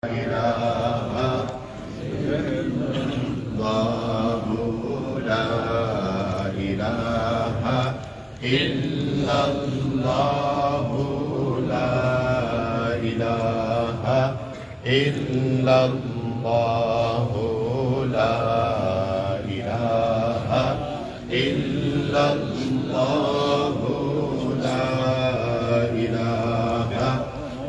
إله الله لا إله إلا الله لا إله إلا الله لا إله إلا الله لا إله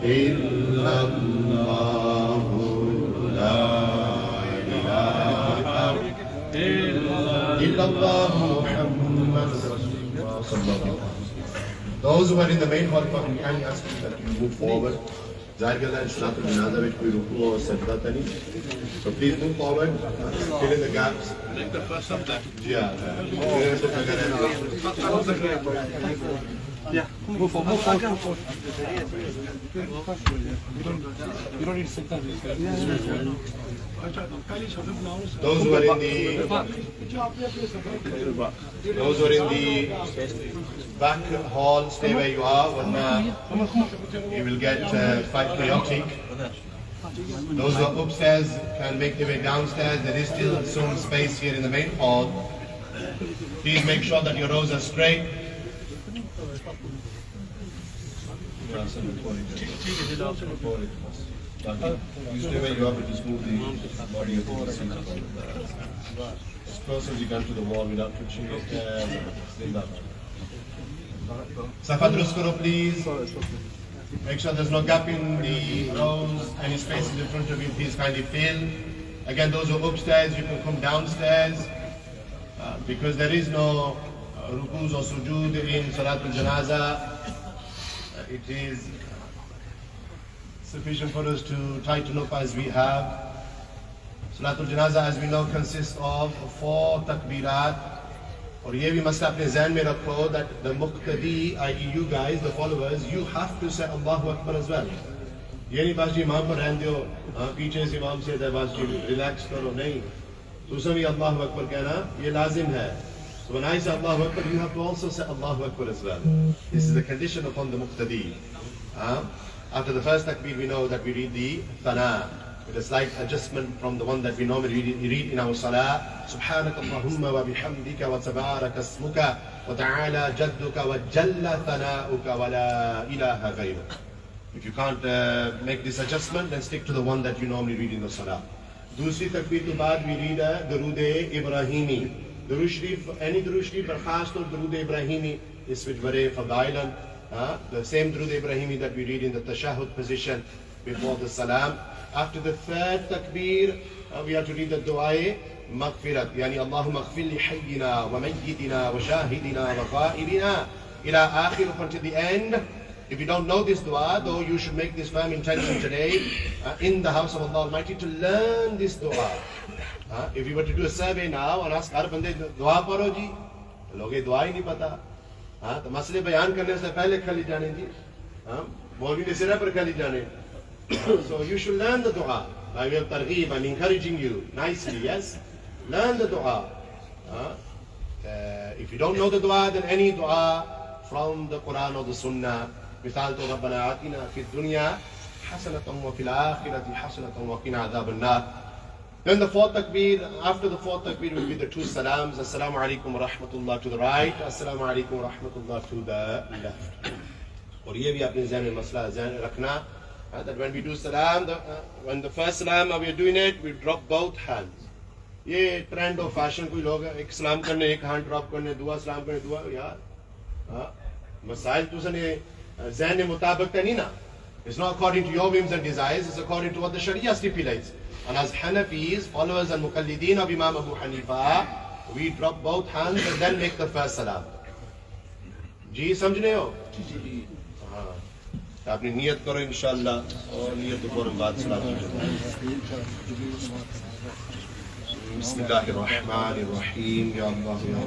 إلا الله لا إله إلا الله محمد رسول الله صلى الله عليه وسلم. Those who are in the main hall, can kindly ask that you move forward. Zahir ke andar Salatul Janaza mein koi ruku aur sajda ta nahi. So please move forward, fill in the gaps. Take the first of that. Yeah. Yeah. Move forward. Move forward. You don't need to sit down. Those who are in the back hall, stay where you are. You will get quite chaotic. Those who are upstairs can make their way downstairs. There is still some space here in the main hall. Please make sure that your rows are straight. You stay where you are, but just move the body of the seat as close as you can to the wall without touching it. Safa durust karo, please. Make sure there's no gap in the rows. Any spaces in front of you, please kindly fill. Again, those who are upstairs, you can come downstairs because there is no rukus or sujood in Salatul Janaza. It is sufficient for us to tighten up as we have. Salatul Janaza, as we know, consists of 4 takbirat. और ये भी मसला अपने ज़हन में रखो that the muqtadi, i.e. you guys, the followers, you have to say Allahu Akbar as well. ये नहीं बस जी इमाम पर रहने दो, पीछे से इमाम से बस जी रिलैक्स करो, नहीं. दूसरा भी Allahu Akbar कहना ये लाजिम है. So when I say Allahu Akbar, you have to also say Allahu Akbar as well. This is the condition upon the muqtadi. After the first takbir, we know that we read the thana with a slight adjustment from the one that we normally read in our salah. Subhanaka Allahumma wa bihamdika wa tabaraka ismuka wa ta'ala jadduka wa jalla thana'uka wa la ilaha ghayruk. If you can't make this adjustment, then stick to the one that you normally read in the salah. Dusri takbir ke baad we read Durood Ibrahimi. Durood Sharif, any Durood Sharif, but khas to Durood Ibrahimi is with bare fadailan. The same Durood Ibrahimi that we read in the tashahhud position before the salam. After the third takbir, we have to read the dua maghfirat. Yani Allahumma maghfir li hayyina wa mayyitina wa shahidina wa ghaibina ila akhir, up until the end. If you don't know this dua, though, you should make this firm intention today in the house of Allah Almighty to learn this dua. If you were to do a survey now and ask har bande dua paro ji, log ye dua hi nahi pata. तो मसले बयान करने से पहले खाली जाने जी, मौलवी ने सिरा पर खाली जाने. So you should learn the dua. By way of targheeb, I'm encouraging you nicely, yes? Learn the dua. If you don't know the dua, then any dua from the Quran or the Sunnah. مثال تو ربنا آتنا في الدنيا حسنة وفي الآخرة حسنة وقنا عذاب النار. Then the fourth takbir, after the fourth takbir will be the 2 salams. Assalamu alaikum wa rahmatullah to the right, Assalamu alaikum wa rahmatullah to the left. और ये भी अपने ज़हन में मसला ज़हन रखना that when we do salam, when the first salam we are doing it, we drop both hands. ये trend or fashion कोई लोग एक सलाम करने एक hand drop करने दुआ सलाम करने दुआ यार मसाइल तो सने ज़हन मुताबिक नहीं ना. It's not according to your whims and desires, it's according to what the Sharia stipulates. And as Hanafis, followers and Muqallideen of Imam Abu Hanifa, we drop both hands and then make the first salam. जी समझ रहे हो? हाँ. तो आपने नियत करो इंशाअल्लाह और नियत के फौरन बाद सलाम करो. बिस्मिल्लाहिर्रहमानिर्रहीम. या अल्लाह या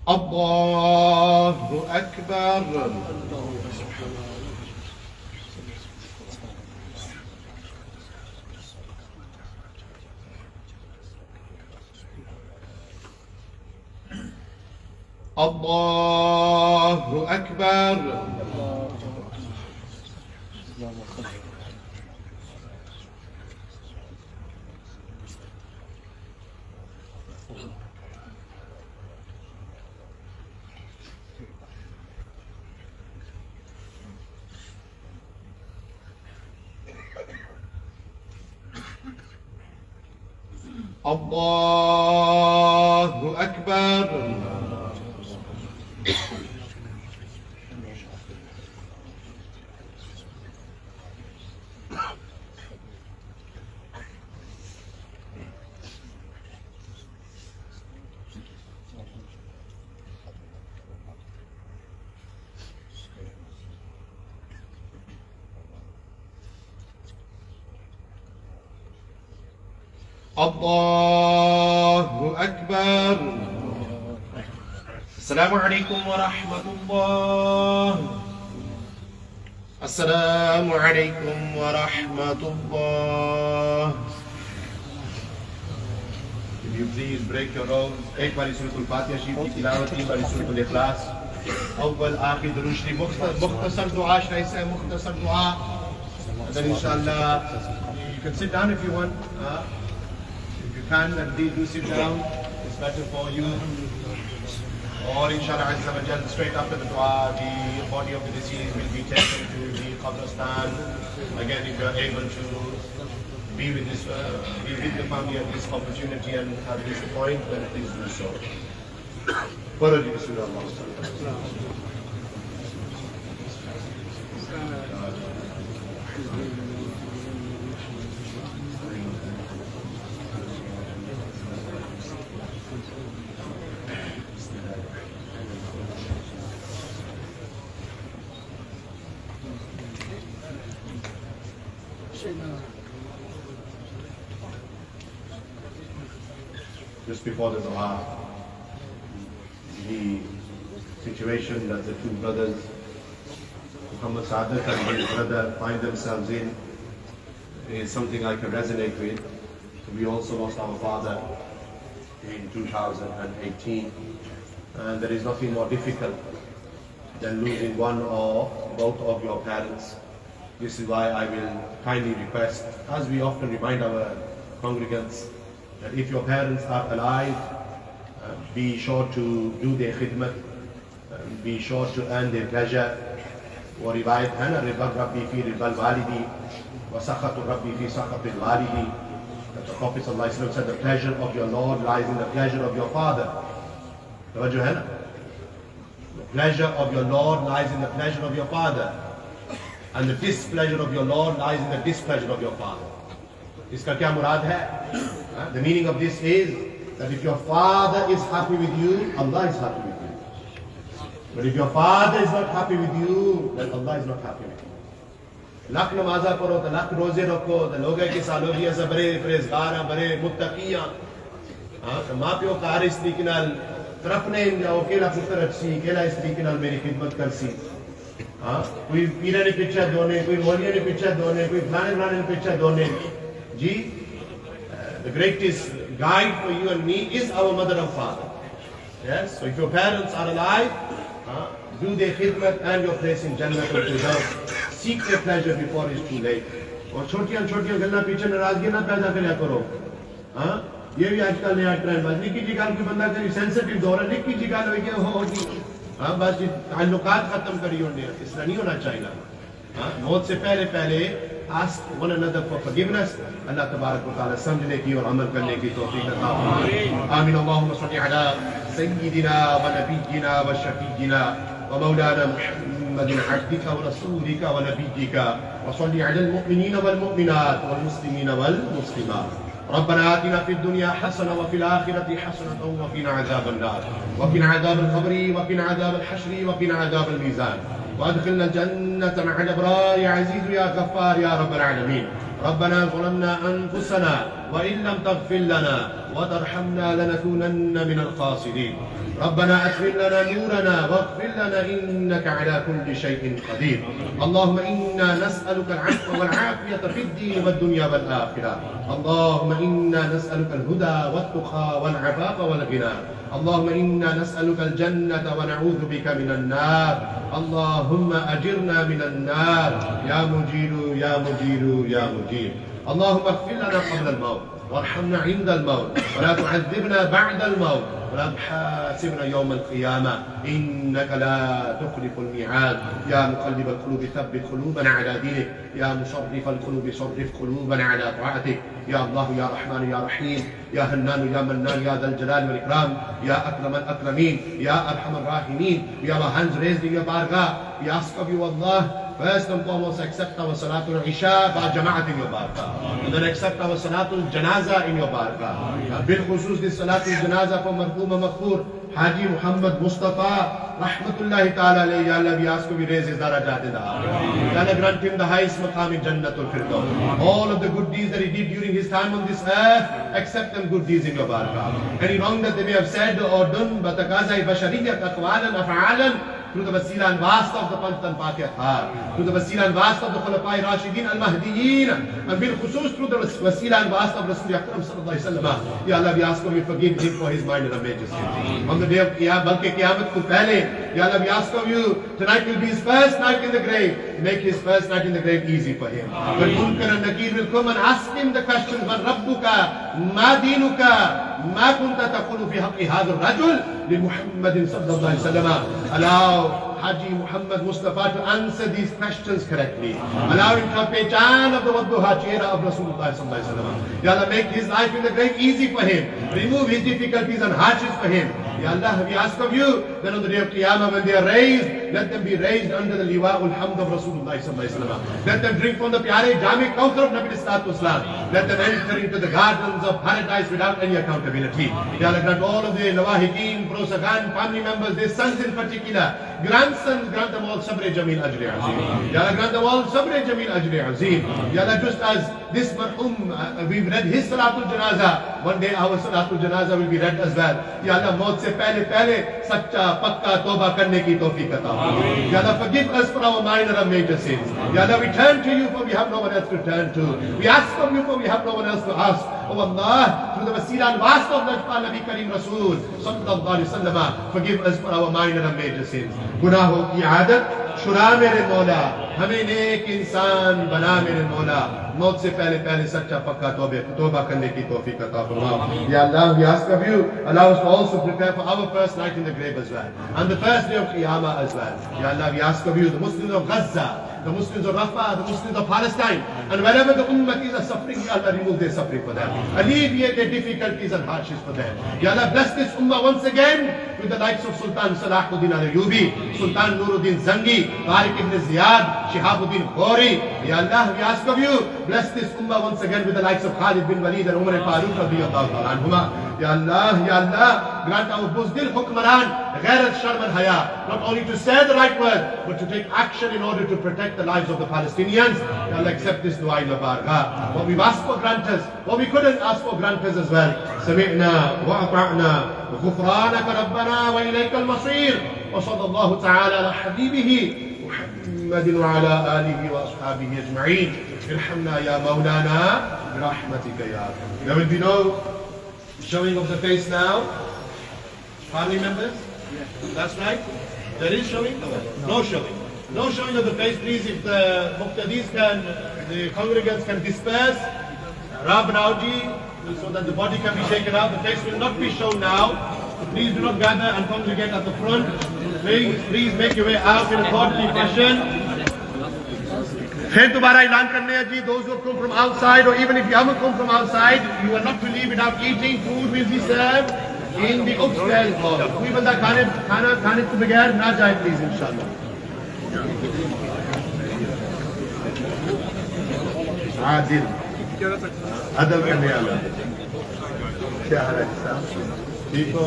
Allahu Akbar. Allahu Akbar. Allahu Akbar. Allahu Akbar. Assalamu alaikum wa rahmatullah. Assalamu alaikum wa rahmatullah. If you please break your robes, एक बारी सूरत फातिहा शरीफ की तिलावत, तीन बारी सूरत इखलास, अव्वल आखिर दुरूद शरीफ, मुख्तसर दुआ शरीफ है, मुख्तसर दुआ. Then inshallah you can sit down if you want. Can and do sit down, it's better for you. Or inshallah Azza wa Jal, straight after the dua, the body of the deceased will be taken to the Qabristan. Again, if you are able to be with the family at this opportunity and at this point, then please do so. Follow the Surah Allah. Just before the dua, the situation that the two brothers, Muhammad Sadat and his brother, find themselves in is something I can resonate with. We also lost our father in 2018, and there is nothing more difficult than losing one or both of your parents. This is why I will kindly request, as we often remind our congregants, that if your parents are alive, be sure to do their khidmat, be sure to earn their pleasure. وَرِوَايَةً أَنَا رِضَى رَبِّي فِي رِضَى الْوَالِدِ وَسَخَطُ رَبِّي فِي سَخَطِ الْوَالِدِ. That the Prophet ﷺ said, the pleasure of your Lord lies in the pleasure of your father. The pleasure of your Lord lies in the pleasure of your father, and the displeasure of your Lord lies in the displeasure of your father. Iska kya murad hai? The meaning of this is that if your father is happy with you, Allah is happy with you. But if your father is not happy with you, then Allah is not happy with you. Lakh namaza paro, the lakh roze rakho, the loga ki salogiya se bare parhezgara, bare muttaqiya. माँ प्यो car इस तरीके नाल तरफने जाओ केला पुत्र अच्छी केला इस तरीके नाल मेरी खिदमत कर सी. हाँ, कोई पीरा ने पीछा दोने, कोई मौलिया ने पीछा दोने, कोई फलाने फलाने ने पीछा दोने. जी, the greatest guide for you and me is our mother and father. Yes, so if your parents are alive, do their khidmat and your place in Jannah will preserve. Seek their pleasure before it's too late. और छोटियां छोटियां गल्ला पीछे नाराजगी ना पैदा करया करो. हाँ, ये भी आजकल नया ट्रेंड है. निक्की जी गल कोई बंदा करी सेंसिटिव दौर है, निक्की जी गल हो जी. हाँ, बस ताल्लुकात खत्म करी होने. इस तरह नहीं होना चाहिए. हाँ, मौत से पहले ask one another for forgiveness. अल्लाह तबारक व तआला समझने की और अमल करने की तौफीक अता फरमाए. आमीन. अल्लाहुम्मा सल्ली अला सय्यिदिना व नबिय्यिना व शफीय्यिना व मौलाना मुहम्मदिन अब्दिका व रसूलिका व नबिय्यिका व सल्ली अलल मुमिनीना वल मुमिनात वल मुस्लिमीना वल मुस्लिमात. ربنا آتنا في الدنيا حسنة وفي الآخرة حسنة وقنا عذاب النار وقنا عذاب القبر وقنا عذاب الحشر وقنا عذاب الميزان وادخلنا الجنة مع الأبرار يا عزيز يا غفار يا رب العالمين. ربنا ظلمنا أنفسنا وإن لم تغفر لنا وترحمنا لنكونن من الخاسرين ربنا أتمم لنا نورنا واغفر لنا إنك على كل شيء قدير اللهم إنا نسألك العفو والعافية في الدين والدنيا والآخرة اللهم إنا نسألك الهدى والتقى والعفاف والغنى اللهم إنا نسألك الجنة ونعوذ بك من النار اللهم أجرنا من النار يا مجير يا مجير يا مجير اللهم اغفر لنا قبل الموت وارحمنا عند الموت ولا تعذبنا بعد الموت ولا تحاسبنا يوم القيامة إنك لا تخلف الميعاد يا مقلب القلوب ثبت قلوبنا على دينك يا مصرف القلوب صرف قلوبنا على طاعتك يا الله يا رحمن يا رحيم يا هنان يا منان يا ذا الجلال والإكرام يا أكرم الأكرمين يا أرحم الراحمين We have our hands raised in your bargah. We ask of you Allah, first and foremost accept our Salatul Isha by Jama'at in your bargah, and then accept our Salatul Janaza in your bargah. Bil khusus this Salatul Janaza for Marhuma Maghfur Haji Muhammad Mustafa Rahmatullahi Ta'ala alayhi. Ya Allah, we ask you to raise his darajat in the akhirah. Ya Allah, grant him the highest maqam in Jannatul Firdaus. All of the good deeds that he did during his time on this earth, accept them good deeds in your barakah. Any wrong that they may have said or done, but taqazai bashariyat aqwalan af'alan, through the wasila and wasta of the Pantan Pakiyat, through the wasila and wasta of the Khulafai Rashidin al-Mahdiyin, and bil khusus through the wasila and wasta of Rasul Akram sallallahu alaihi wasallam. Ya Allah, we ask of you forgive him for his minor major sins. On the day of Qiyamah ko pehle, Ya Allah, we ask of you, tonight will be his first night in the grave. Make his first night in the grave easy for him. When Munkar and Nakir will come and ask him the questions, Man Rabbuka, Ma Dinuka, Ma kunta taqulu fi haqqi hadha ar-rajul li Muhammadin sallallahu alaihi wasallam. Allow Haji Muhammad Mustafa to answer these questions correctly. Allow him to pay chan of the Wadduha Chera of Rasulullah sallallahu alaihi wasallam. Ya Allah, make his life in the grave easy for him. Remove his difficulties and hardships for him. Ya Allah, we ask of you that on the day of Qiyamah when they are raised, let them be raised under the liwa'ul hamd of Rasulullah sallallahu alaihi wasallam. Let them drink from the pyare Jami Kawthar of Nabi Sallallahu Alaihi Wasallam. Let them enter into the gardens of paradise without any accountability. Ya Allah, grant all of the Nawahideen, Prosagan, family members, their sons in particular, grandsons, grant them all Sabr Jameel Ajri Azim. Ya Allah, grant them all Sabr Jameel Ajri Azim. Ya Allah, just as this marhum, we've read his Salatul Janaza, one day our Salatul Janaza will be read as well. Ya Allah, maut se pehle sacha pakka toba karne ki tawfiq ata. Ya Allah, forgive us for our minor and major sins. Ya Allah, we turn to you for we have no one else to turn to. We ask of you for we have no one else to ask. Oh Allah, through the wasila and wasta of Nabi Kareem Rasul sallallahu alaihi wasallam, forgive us for our minor and major sins. गुनाहों की आदत छुड़ा मेरे मौला, हमें नेक इंसान बना मेरे मौला, मौत से पहले सच्चा पक्का तौबा करने की तौफीक अता फरमा. Ya Allah, we ask of you, allow us to also prepare for our first night in the grave as well, and the first day of Qiyamah as well. Ya Allah, we ask of you, the Muslims of Gaza, the Muslims of Rafah, the Muslims of Palestine, and wherever the Ummatis are suffering, Ya Allah, remove their suffering for them. Alleviate their difficulties and hardships for them. Ya Allah, bless this Ummah once again with the likes of Sultan Salahuddin al-Ayyubi, Sultan Nuruddin Zangi, Tariq ibn Ziyad, Shihabuddin Khori. Ya Allah, we ask of you, bless this Ummah once again with the likes of Khalid bin Walid and Umar al-Faruq radiyallahu ta'ala anhuma. Ya Allah, grant our Buzdil Hukmaran, Ghairat Sharm and Haya, not only to say the right word, but to take action in order to protect the lives of the Palestinians. Ya Allah, accept this dua in your bargah. What we've asked for, grant us. What we couldn't ask for, grant us as well. Sami'na wa ata'na wa ghufranaka rabbana wa ilayka al-masir. Wa sallallahu ta'ala ala habibihi Muhammadin wa ala alihi wa ashabihi ajma'in. Irhamna ya Mawlana, rahmatika ya Arham. There will be no showing of the face now. Family members? That's right. There is showing? No showing. No showing of the face. Please, if the Muqtadis can, the congregants can disperse. Rab Rauji, so that the body can be taken out. The face will not be shown now. So please do not gather and congregate at the front. Please make your way out in a orderly fashion. फिर दोबारा ऐलान करने हैं जी, those who have come from outside, or even if you haven't come from outside, you are not to leave without eating. Food will be served in the upstairs hall. कोई बंदा खाने के बगैर ना जाए please, इंशाल्लाह. आदिल अदल करने वाला क्या हाल है साहब? ठीक हो?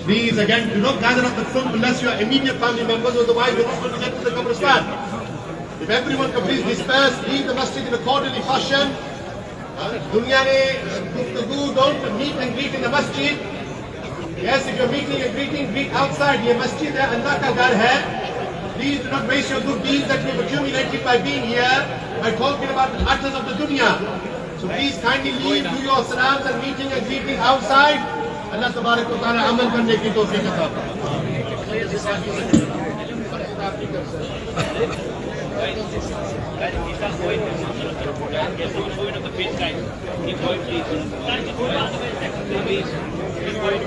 Please, again, do not gather at the front unless you are immediate family members, otherwise you're not going to get to the Qabristan. If everyone could please disperse, leave the masjid in a orderly fashion. Dunya ne guftagoo, don't meet and greet in the masjid. Yes, if you're meeting and greeting, greet outside. Ye masjid hai, Allah ka ghar hai. Please do not waste your good deeds that you've accumulated by being here, by talking about the matters of the dunya. So please kindly leave, do your salams and meeting and greeting outside. Allah tabarak wa ta'ala amal karne ki tawfiq ata Guys, he starts going. Keep going up the pitch, guys. Keep going, please. Please, keep going.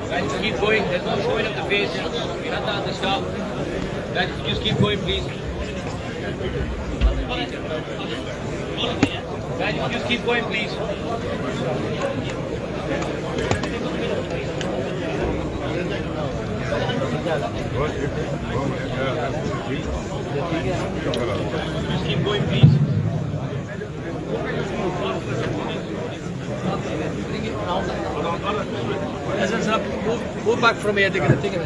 Guys, keep going. There's no showing up the face. We're not done the stop. Guys, just keep going, please. Guys, just keep going, please. Just keep going, please. Move back from here, they're going to take it.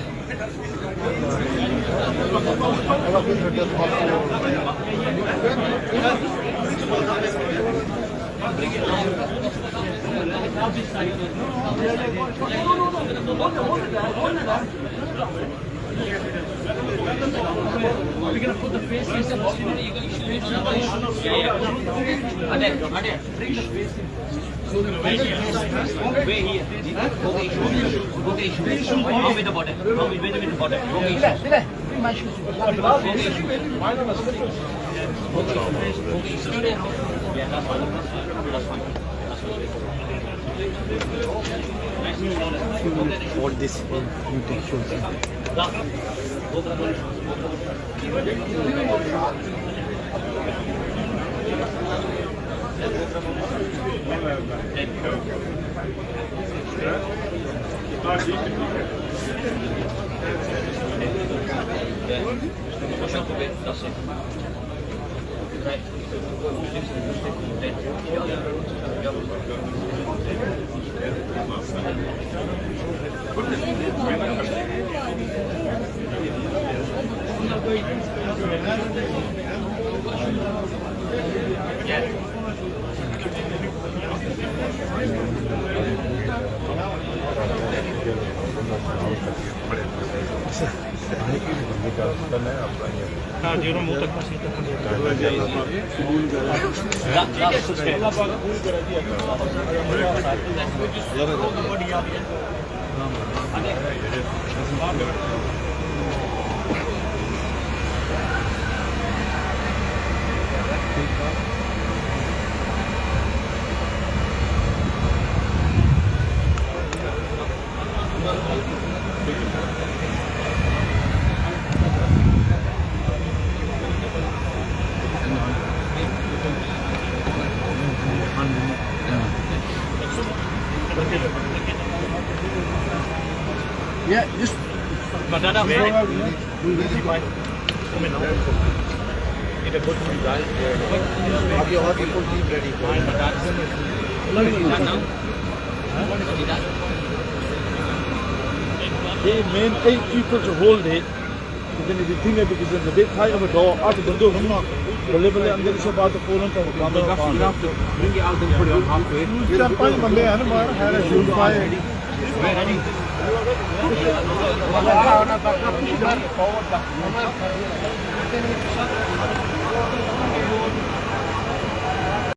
We're going to put the face in the Ade, bring the face in. Where here? Okay, how with the bottom? How with the bottom? Okay, my shoes. Yeah, that's fine. All this, you take shoes. Push up a bit, that's it. Right. Yeah, just Banana, The main 8 people to hold it. Then the thing is because the big height of a door, out of the door, the level under the about the phone from the you have to bring it out and put it on halfway. shoes.